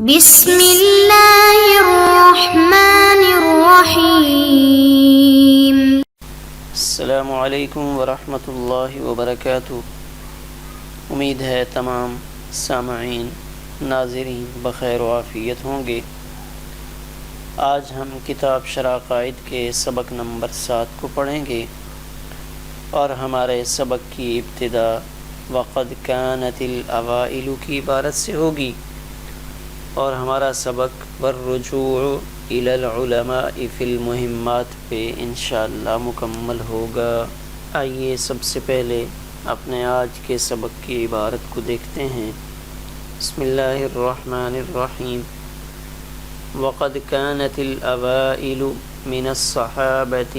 بسم اللہ الرحمن الرحیم۔ السلام علیکم ورحمۃ اللہ وبرکاتہ۔ امید ہے تمام سامعین ناظرین بخیر و عافیت ہوں گے۔ آج ہم کتاب شرح عقائد کے سبق نمبر 7 کو پڑھیں گے اور ہمارے سبق کی ابتدا وقد کانت الاوائل کی عبارت سے ہوگی اور ہمارا سبق والرجوع الی العلماء فی المہمات پہ انشاءاللہ مکمل ہوگا۔ آئیے سب سے پہلے اپنے آج کے سبق کی عبارت کو دیکھتے ہیں۔ بسم اللہ الرحمن الرحیم۔ وقد كانت الأوائل من الصحابة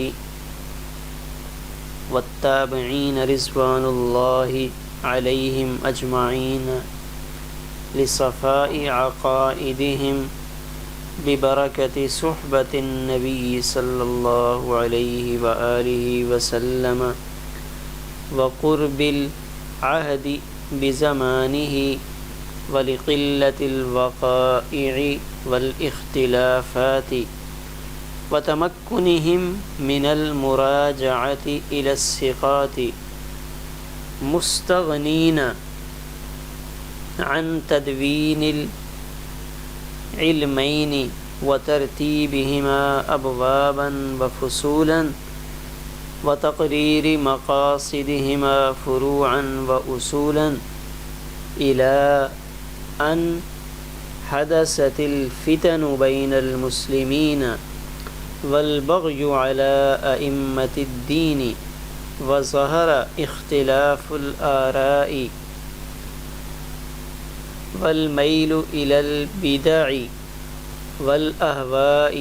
والتابعين رضوان الله عليهم أجمعين لصفاء عقائدهم ببركة صحبة النبي صلى الله عليه وآله وسلم وقرب العهد بزمانه ولقلة الوقائع والاختلافات وتمكنهم من المراجعة إلى الثقات مستغنين عن تدوين العلمين وترتيبهما أبوابا وفصولا وتقرير مقاصدهما فروعا وأصولا إلى أن حدثت الفتن بين المسلمين والبغي على أئمة الدين وظهر اختلاف الآراء والميل إلى البدع والأهواء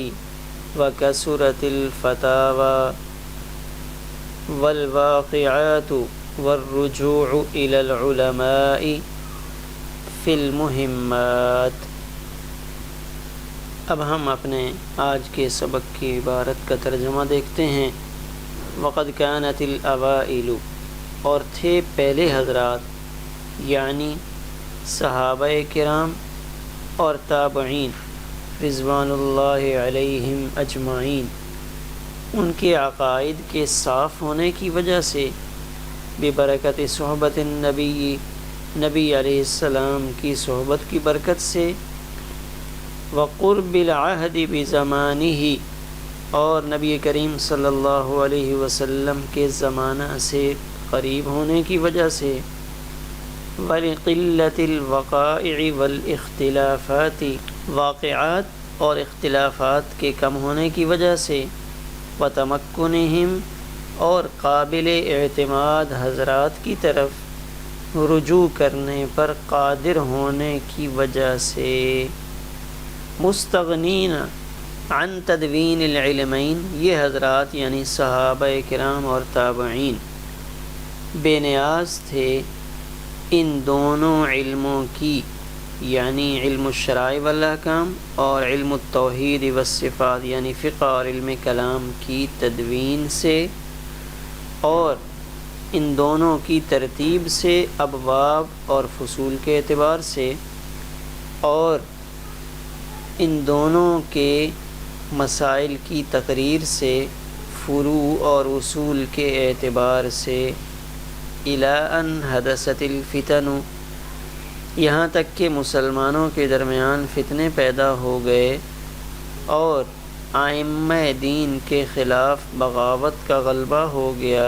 وكثرت الفتاوى والواقعات والرجوع إلى العلماء فی المہمات۔ اب ہم اپنے آج کے سبق کی عبارت کا ترجمہ دیکھتے ہیں۔ وقد كانت الاوائل، اور تھے پہلے حضرات یعنی صحابہ کرام اور تابعین رضوان اللہ علیہم اجمعین، ان کے عقائد کے صاف ہونے کی وجہ سے ببرکت صحبت النبی، نبی علیہ السلام کی صحبت کی برکت سے، وقرب العہد بزمانہ، اور نبی کریم صلی اللہ علیہ وسلم کے زمانہ سے قریب ہونے کی وجہ سے، ولقلۃ الوقائع والاختلافات، واقعات اور اختلافات کے کم ہونے کی وجہ سے، وتمکنہم، اور قابل اعتماد حضرات کی طرف رجوع کرنے پر قادر ہونے کی وجہ سے، مستغنین عن تدوین العلمین، یہ حضرات یعنی صحابہ کرام اور تابعین بے نیاز تھے ان دونوں علموں کی، یعنی علم الشرائع والاحکام اور علم التوحید والصفات یعنی فقہ اور علم کلام کی تدوین سے، اور ان دونوں کی ترتیب سے، ابواب اور فصول کے اعتبار سے، اور ان دونوں کے مسائل کی تقریر سے، فروع اور اصول کے اعتبار سے، الی ان حدثت الفتن، یہاں تک کہ مسلمانوں کے درمیان فتنے پیدا ہو گئے اور ائمہ دین کے خلاف بغاوت کا غلبہ ہو گیا،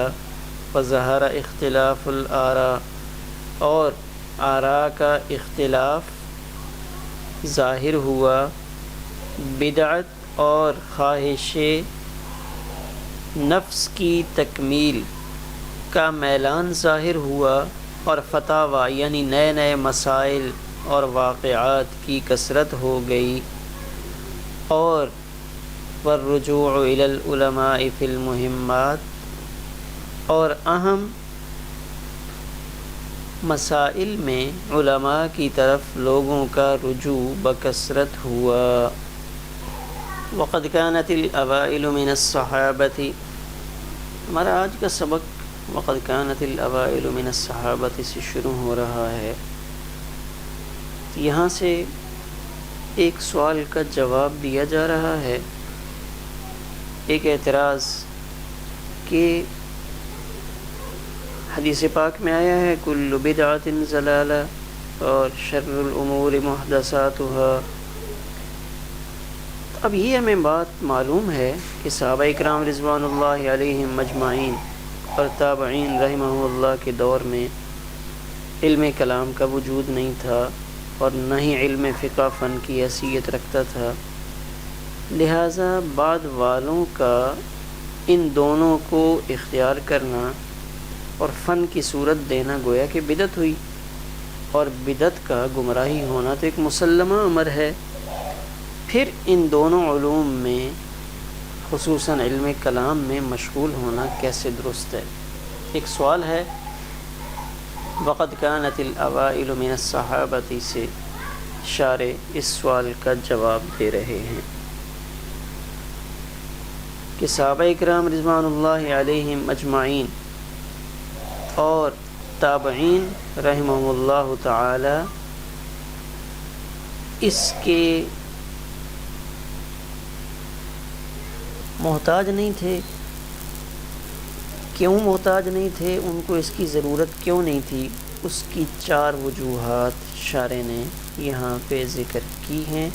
وظہر اختلاف الآراء، اور آراء کا اختلاف ظاہر ہوا، بدعت اور خواہش نفس کی تکمیل کا میلان ظاہر ہوا، اور فتاوی یعنی نئے نئے مسائل اور واقعات کی کثرت ہو گئی، اور والرجوع الی العلماء فی المہمات، اور اہم مسائل میں علماء کی طرف لوگوں کا رجوع بکثرت ہوا۔ وقد كانت الاوائل من الصحابة، ہمارا آج کا سبق وقد كانت الاوائل من الصحابة سے شروع ہو رہا ہے۔ یہاں سے ایک سوال کا جواب دیا جا رہا ہے، ایک اعتراض کہ حدیث پاک میں آیا ہے کل بدعۃ ضلالہ اور شر الامور محدثاتها۔ اب یہ ہمیں بات معلوم ہے کہ صحابہ اکرام رضوان اللہ علیہم مجمعین اور تابعین رحمہ اللہ کے دور میں علم کلام کا وجود نہیں تھا اور نہ ہی علم فقہ فن کی حیثیت رکھتا تھا، لہٰذا بعد والوں کا ان دونوں کو اختیار کرنا اور فن کی صورت دینا گویا کہ بدعت ہوئی، اور بدعت کا گمراہی ہونا تو ایک مسلمہ امر ہے۔ پھر ان دونوں علوم میں خصوصاً علم کلام میں مشغول ہونا کیسے درست ہے؟ ایک سوال ہے۔ وقد كانت الاوائل من الصحابۃ سے شارح اس سوال کا جواب دے رہے ہیں کہ صحابہ اکرام رضوان اللہ علیہم اجمعین اور تابعین رحمہ اللہ تعالی اس کے محتاج نہیں تھے۔ کیوں محتاج نہیں تھے؟ ان کو اس کی ضرورت کیوں نہیں تھی؟ اس کی 4 وجوہات شارح نے یہاں پہ ذکر کی ہیں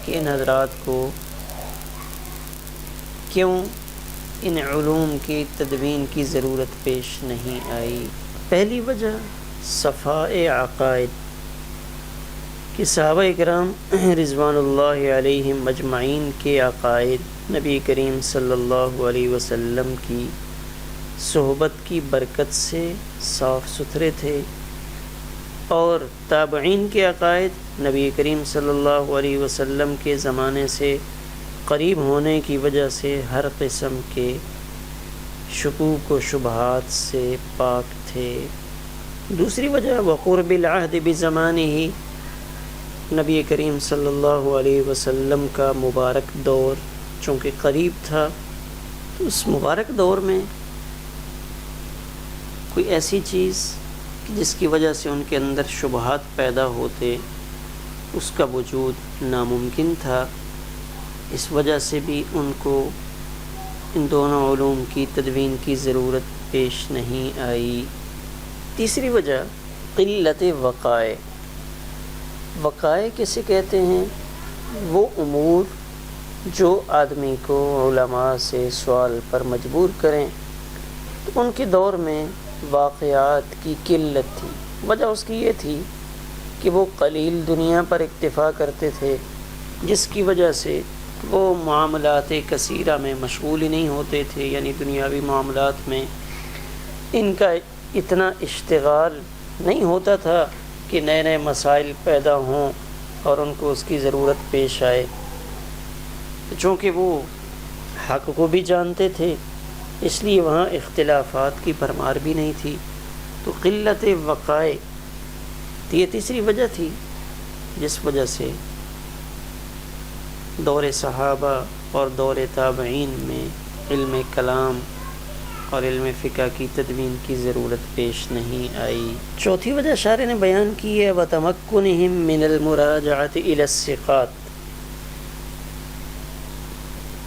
کہ ان حضرات کو کیوں ان علوم کی تدوین کی ضرورت پیش نہیں آئی۔ پہلی وجہ صفاء عقائد، کہ صحابہ اکرام رضوان اللہ علیہم مجمعین کے عقائد نبی کریم صلی اللہ علیہ وسلم کی صحبت کی برکت سے صاف ستھرے تھے، اور تابعین کے عقائد نبی کریم صلی اللہ علیہ وسلم کے زمانے سے قریب ہونے کی وجہ سے ہر قسم کے شکوک و شبہات سے پاک تھے۔ دوسری وجہ وقرب العہد بزمانہ، نبی کریم صلی اللہ علیہ وسلم کا مبارک دور چونکہ قریب تھا، تو اس مبارک دور میں کوئی ایسی چیز جس کی وجہ سے ان کے اندر شبہات پیدا ہوتے، اس کا وجود ناممکن تھا۔ اس وجہ سے بھی ان کو ان دونوں علوم کی تدوین کی ضرورت پیش نہیں آئی۔ تیسری وجہ قلت وقائع۔ وقائع کسے کہتے ہیں؟ وہ امور جو آدمی کو علماء سے سوال پر مجبور کریں، تو ان کے دور میں واقعات کی قلت تھی۔ وجہ اس کی یہ تھی کہ وہ قلیل دنیا پر اکتفا کرتے تھے، جس کی وجہ سے وہ معاملات کثیرہ میں مشغول ہی نہیں ہوتے تھے، یعنی دنیاوی معاملات میں ان کا اتنا اشتغال نہیں ہوتا تھا کہ نئے نئے مسائل پیدا ہوں اور ان کو اس کی ضرورت پیش آئے۔ چونکہ وہ حق کو بھی جانتے تھے، اس لیے وہاں اختلافات کی بھرمار بھی نہیں تھی۔ تو قلت وقائع یہ تیسری وجہ تھی جس وجہ سے دور صحابہ اور دور تابعین میں علم کلام اور علم فقہ کی تدوین کی ضرورت پیش نہیں آئی۔ چوتھی وجہ شارح نے بیان کی ہے وَتَمَكُّنِهِم مِّنَ الْمُرَاجَعَةِ إِلَى الثِّقَاتِ،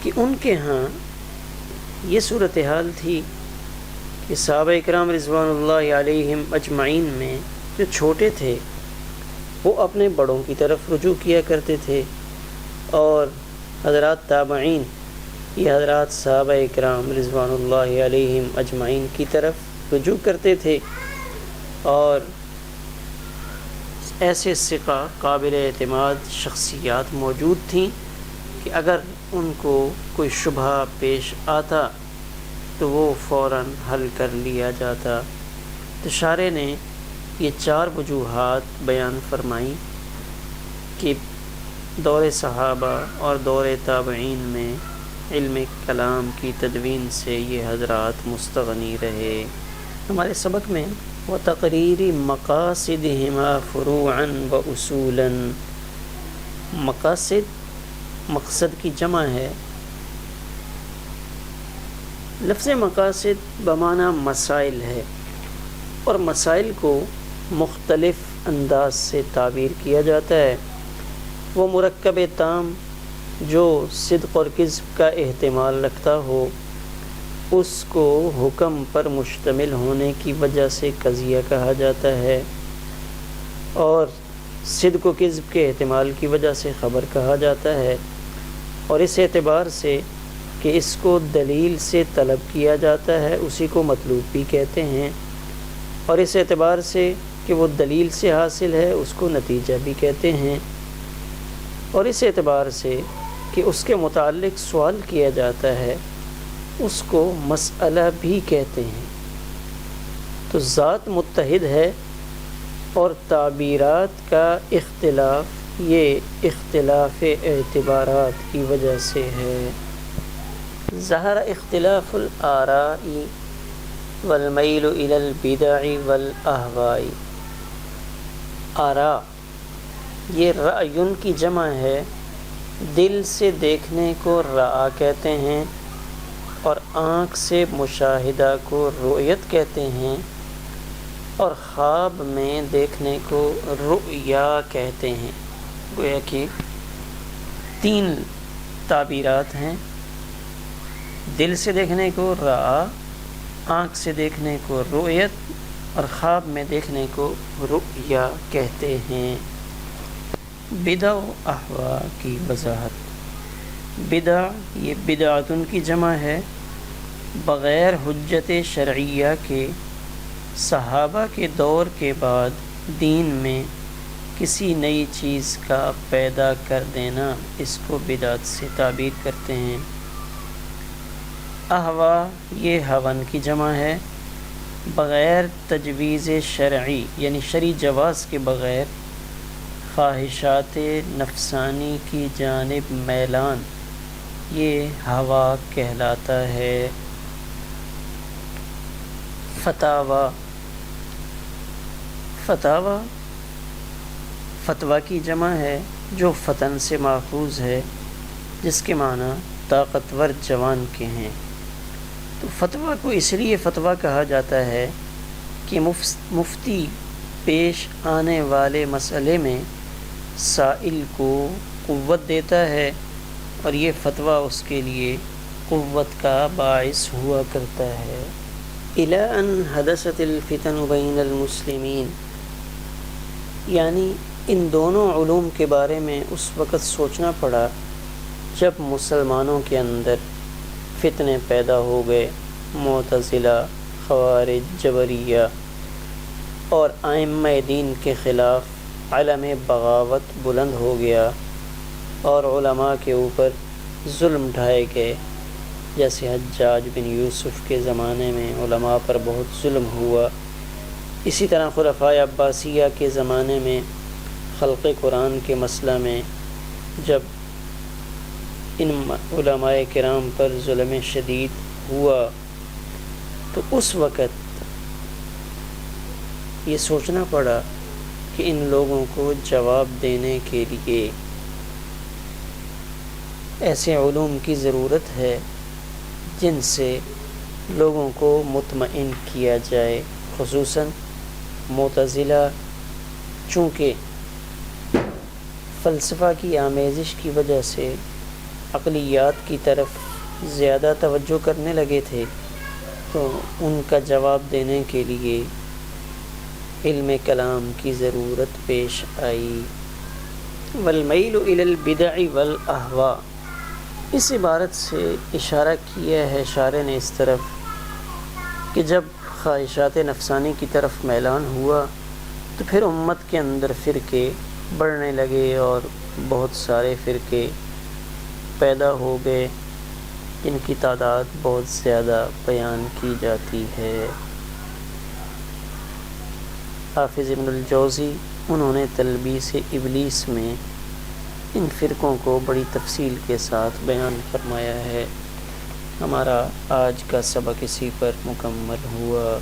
کہ ان کے ہاں یہ صورتحال تھی کہ صحابہ اکرام رضوان اللہ علیہم اجمعین میں جو چھوٹے تھے وہ اپنے بڑوں کی طرف رجوع کیا کرتے تھے، اور حضرات تابعین یہ حضرات صحابہ اکرام رضوان اللہ علیہم اجمعین کی طرف رجوع کرتے تھے، اور ایسے ثقہ قابل اعتماد شخصیات موجود تھیں کہ اگر ان کو کوئی شبہ پیش آتا تو وہ فوراً حل کر لیا جاتا۔ تو شارح نے یہ 4 وجوہات بیان فرمائیں کہ دور صحابہ اور دور تابعین میں علم کلام کی تدوین سے یہ حضرات مستغنی رہے۔ ہمارے سبق میں وَتَقْرِيرِ مَقَاصِدِهِمَا فُرُوعًا وَأُصُولًا، مقاصد مقصد کی جمع ہے۔ لفظ مقاصد بمعنی مسائل ہے، اور مسائل کو مختلف انداز سے تعبیر کیا جاتا ہے۔ وہ مرکب تام جو صدق اور کذب کا احتمال رکھتا ہو اس کو حکم پر مشتمل ہونے کی وجہ سے قضیہ کہا جاتا ہے، اور صدق و کذب کے احتمال کی وجہ سے خبر کہا جاتا ہے، اور اس اعتبار سے کہ اس کو دلیل سے طلب کیا جاتا ہے اسی کو مطلوب بھی کہتے ہیں، اور اس اعتبار سے کہ وہ دلیل سے حاصل ہے اس کو نتیجہ بھی کہتے ہیں، اور اس اعتبار سے کہ اس کے متعلق سوال کیا جاتا ہے اس کو مسئلہ بھی کہتے ہیں۔ تو ذات متحد ہے اور تعبیرات کا اختلاف یہ اختلاف اعتبارات کی وجہ سے ہے۔ ظہر اختلاف الآراء والمیل الی البدع والاہواء۔ آراء یہ رأیٌ کی جمع ہے، دل سے دیکھنے کو رأا کہتے ہیں اور آنکھ سے مشاہدہ کو رؤیت کہتے ہیں، اور خواب میں دیکھنے کو رؤیا کہتے ہیں۔ گویا کہ تین تعبیرات ہیں، دل سے دیکھنے کو رأا، آنکھ سے دیکھنے کو رؤیت، اور خواب میں دیکھنے کو رؤیا کہتے ہیں۔ بدع و احوا کی وضاحت۔ بدع یہ بدعتن کی جمع ہے، بغیر حجت شرعیہ کے صحابہ کے دور کے بعد دین میں کسی نئی چیز کا پیدا کر دینا، اس کو بدعت سے تعبیر کرتے ہیں۔ احوا یہ ہون کی جمع ہے، بغیر تجویز شرعی یعنی شرعی جواز کے بغیر خواہشات نفسانی کی جانب میلان، یہ ہوا کہلاتا ہے۔ فتاوی فتویٰ کی جمع ہے جو فتن سے ماخوذ ہے، جس کے معنی طاقتور جوان کے ہیں۔ تو فتویٰ کو اس لیے فتویٰ کہا جاتا ہے کہ مفتی پیش آنے والے مسئلے میں سائل کو قوت دیتا ہے، اور یہ فتویٰ اس کے لیے قوت کا باعث ہوا کرتا ہے۔ الی ان حدثت الفتن بین المسلمین، یعنی ان دونوں علوم کے بارے میں اس وقت سوچنا پڑا جب مسلمانوں کے اندر فتنے پیدا ہو گئے، معتزلہ، خوارج، جبریہ، اور ائمہ دین کے خلاف علم بغاوت بلند ہو گیا، اور علماء کے اوپر ظلم ڈھائے گئے، جیسے حجاج بن یوسف کے زمانے میں علماء پر بہت ظلم ہوا۔ اسی طرح خلفائے عباسیہ کے زمانے میں خلق قرآن کے مسئلہ میں جب ان علماء کرام پر ظلم شدید ہوا تو اس وقت یہ سوچنا پڑا کہ ان لوگوں کو جواب دینے کے لیے ایسے علوم کی ضرورت ہے جن سے لوگوں کو مطمئن کیا جائے، خصوصاً معتزلہ چونکہ فلسفہ کی آمیزش کی وجہ سے عقلیات کی طرف زیادہ توجہ کرنے لگے تھے، تو ان کا جواب دینے کے لیے علم کلام کی ضرورت پیش آئی۔ والمیل الی البدع والاہواء، اس عبارت سے اشارہ کیا ہے شارح نے اس طرف کہ جب خواہشات نفسانی کی طرف میلان ہوا تو پھر امت کے اندر فرقے بڑھنے لگے اور بہت سارے فرقے پیدا ہو گئے جن کی تعداد بہت زیادہ بیان کی جاتی ہے۔ حافظ ابن الجوزی انہوں نے تلبیس ابلیس میں ان فرقوں کو بڑی تفصیل کے ساتھ بیان فرمایا ہے۔ ہمارا آج کا سبق اسی پر مکمل ہوا۔